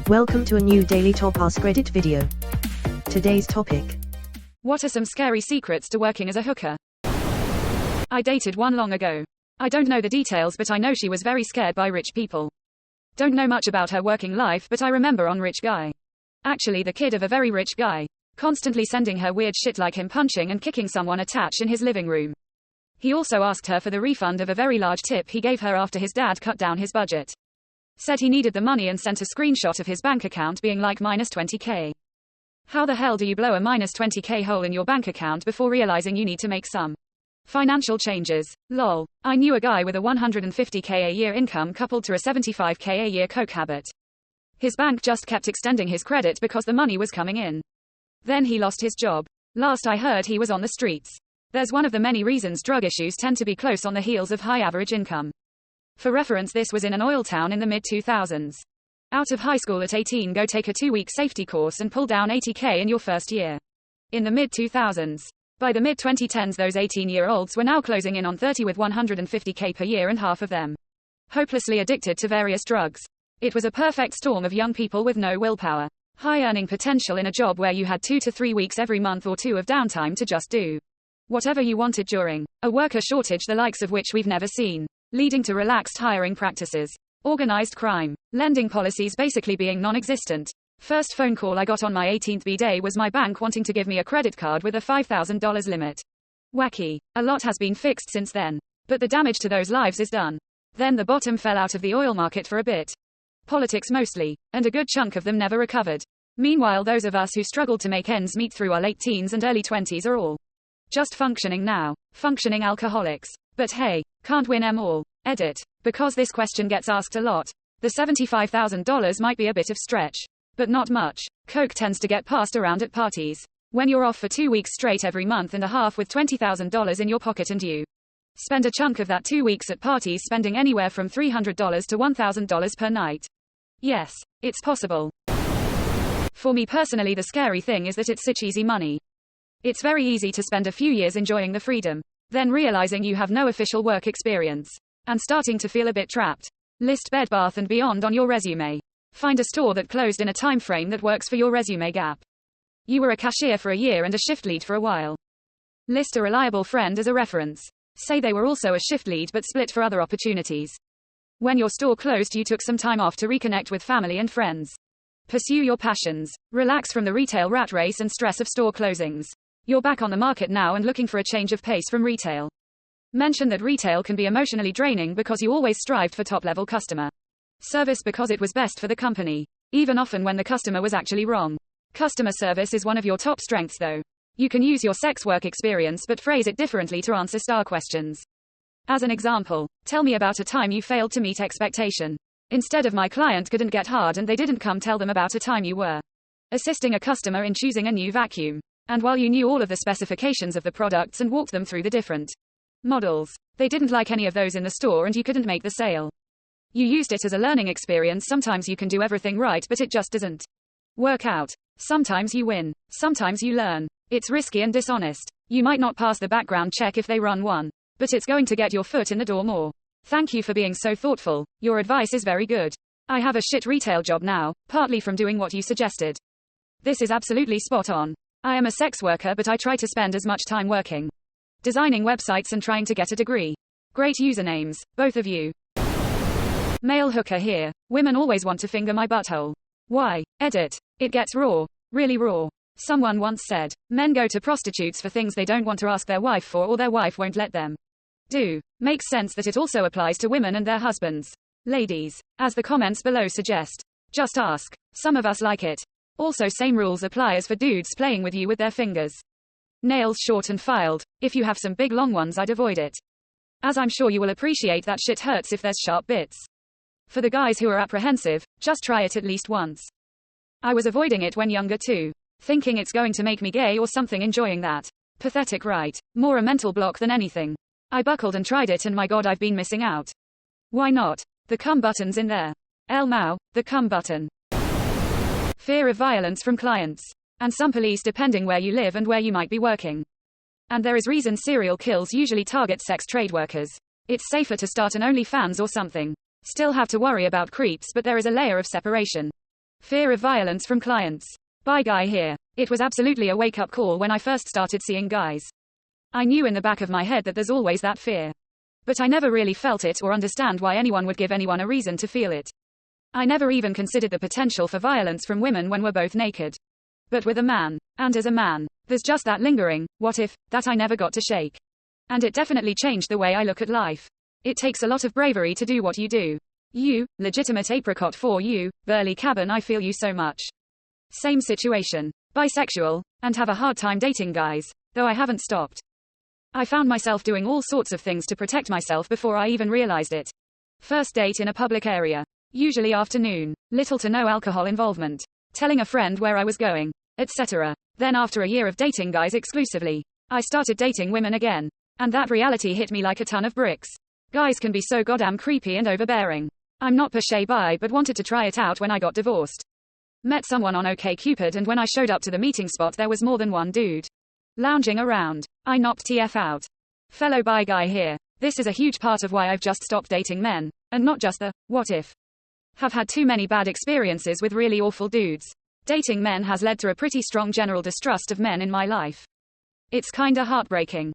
Welcome to a new Daily Top Askreddit video. Today's topic. What are some scary secrets to working as a hooker? I dated one long ago. I don't know the details, but I know she was very scared by rich people. Don't know much about her working life, but I remember on rich guy. Actually the kid of a very rich guy. Constantly sending her weird shit like him punching and kicking someone attached in his living room. He also asked her for the refund of a very large tip he gave her after his dad cut down his budget. Said he needed the money and sent a screenshot of his bank account being like minus 20k. How the hell do you blow a minus 20k hole in your bank account before realizing you need to make some financial changes? Lol. I knew a guy with a 150k a year income coupled to a 75k a year coke habit. His bank just kept extending his credit because the money was coming in. Then he lost his job. Last I heard he was on the streets. There's one of the many reasons drug issues tend to be close on the heels of high average income. For reference, this was in an oil town in the mid-2000s. Out of high school at 18, go take a 2-week safety course and pull down 80k in your first year. In the mid-2000s. By the mid-2010s those 18-year-olds were now closing in on 30 with 150k per year, and half of them hopelessly addicted to various drugs. It was a perfect storm of young people with no willpower. High earning potential in a job where you had 2 to 3 weeks every month or two of downtime to just do whatever you wanted during a worker shortage the likes of which we've never seen. Leading to relaxed hiring practices, organized crime, lending policies basically being non-existent. First phone call I got on my 18th B-day was my bank wanting to give me a credit card with a $5,000 limit. Wacky. A lot has been fixed since then. But the damage to those lives is done. Then the bottom fell out of the oil market for a bit. Politics mostly, and a good chunk of them never recovered. Meanwhile those of us who struggled to make ends meet through our late teens and early 20s are all just functioning now. Functioning alcoholics. But hey, can't win 'em all. Edit. Because this question gets asked a lot. The $75,000 might be a bit of stretch. But not much. Coke tends to get passed around at parties. When you're off for 2 weeks straight every month and a half with $20,000 in your pocket and you spend a chunk of that 2 weeks at parties spending anywhere from $300 to $1,000 per night. Yes, it's possible. For me personally the scary thing is that it's such easy money. It's very easy to spend a few years enjoying the freedom. Then realizing you have no official work experience. And starting to feel a bit trapped. List Bed Bath & Beyond on your resume. Find a store that closed in a time frame that works for your resume gap. You were a cashier for a year and a shift lead for a while. List a reliable friend as a reference. Say they were also a shift lead but split for other opportunities. When your store closed you took some time off to reconnect with family and friends. Pursue your passions. Relax from the retail rat race and stress of store closings. You're back on the market now and looking for a change of pace from retail. Mention that retail can be emotionally draining because you always strived for top-level customer service because it was best for the company, even often when the customer was actually wrong. Customer service is one of your top strengths though. You can use your sex work experience but phrase it differently to answer star questions. As an example, tell me about a time you failed to meet expectation. Instead of my client couldn't get hard and they didn't come, tell them about a time you were assisting a customer in choosing a new vacuum. And while you knew all of the specifications of the products and walked them through the different models, they didn't like any of those in the store and you couldn't make the sale. You used it as a learning experience. Sometimes you can do everything right but it just doesn't work out. Sometimes you win. Sometimes you learn. It's risky and dishonest. You might not pass the background check if they run one. But it's going to get your foot in the door more. Thank you for being so thoughtful. Your advice is very good. I have a shit retail job now, partly from doing what you suggested. This is absolutely spot on. I am a sex worker but I try to spend as much time working. Designing websites and trying to get a degree. Great usernames, both of you. Male hooker here. Women always want to finger my butthole. Why? Edit. It gets raw. Really raw. Someone once said, men go to prostitutes for things they don't want to ask their wife for or their wife won't let them do. Makes sense that it also applies to women and their husbands. Ladies, as the comments below suggest, just ask. Some of us like it. Also same rules apply as for dudes playing with you with their fingers. Nails short and filed. If you have some big long ones I'd avoid it. As I'm sure you will appreciate that shit hurts if there's sharp bits. For the guys who are apprehensive, just try it at least once. I was avoiding it when younger too. Thinking it's going to make me gay or something, enjoying that. Pathetic, right? More a mental block than anything. I buckled and tried it and my god I've been missing out. Why not? The cum button's in there. El Mao, the cum button. Fear of violence from clients. And some police depending where you live and where you might be working. And there is reason serial kills usually target sex trade workers. It's safer to start an OnlyFans or something. Still have to worry about creeps but there is a layer of separation. Fear of violence from clients. Bye guy here. It was absolutely a wake-up call when I first started seeing guys. I knew in the back of my head that there's always that fear. But I never really felt it or understand why anyone would give anyone a reason to feel it. I never even considered the potential for violence from women when we're both naked. But with a man, and as a man, there's just that lingering, what if, that I never got to shake. And it definitely changed the way I look at life. It takes a lot of bravery to do what you do. You, legitimate apricot for you, burly cabin, I feel you so much. Same situation. Bisexual, and have a hard time dating guys, though I haven't stopped. I found myself doing all sorts of things to protect myself before I even realized it. First date in a public area. Usually afternoon. Little to no alcohol involvement. Telling a friend where I was going, etc. Then after a year of dating guys exclusively, I started dating women again. And that reality hit me like a ton of bricks. Guys can be so goddamn creepy and overbearing. I'm not per se bi but wanted to try it out when I got divorced. Met someone on OkCupid and when I showed up to the meeting spot there was more than one dude lounging around. I knocked TF out. Fellow bi guy here. This is a huge part of why I've just stopped dating men. And not just the, what if. Have had too many bad experiences with really awful dudes. Dating men has led to a pretty strong general distrust of men in my life. It's kinda heartbreaking.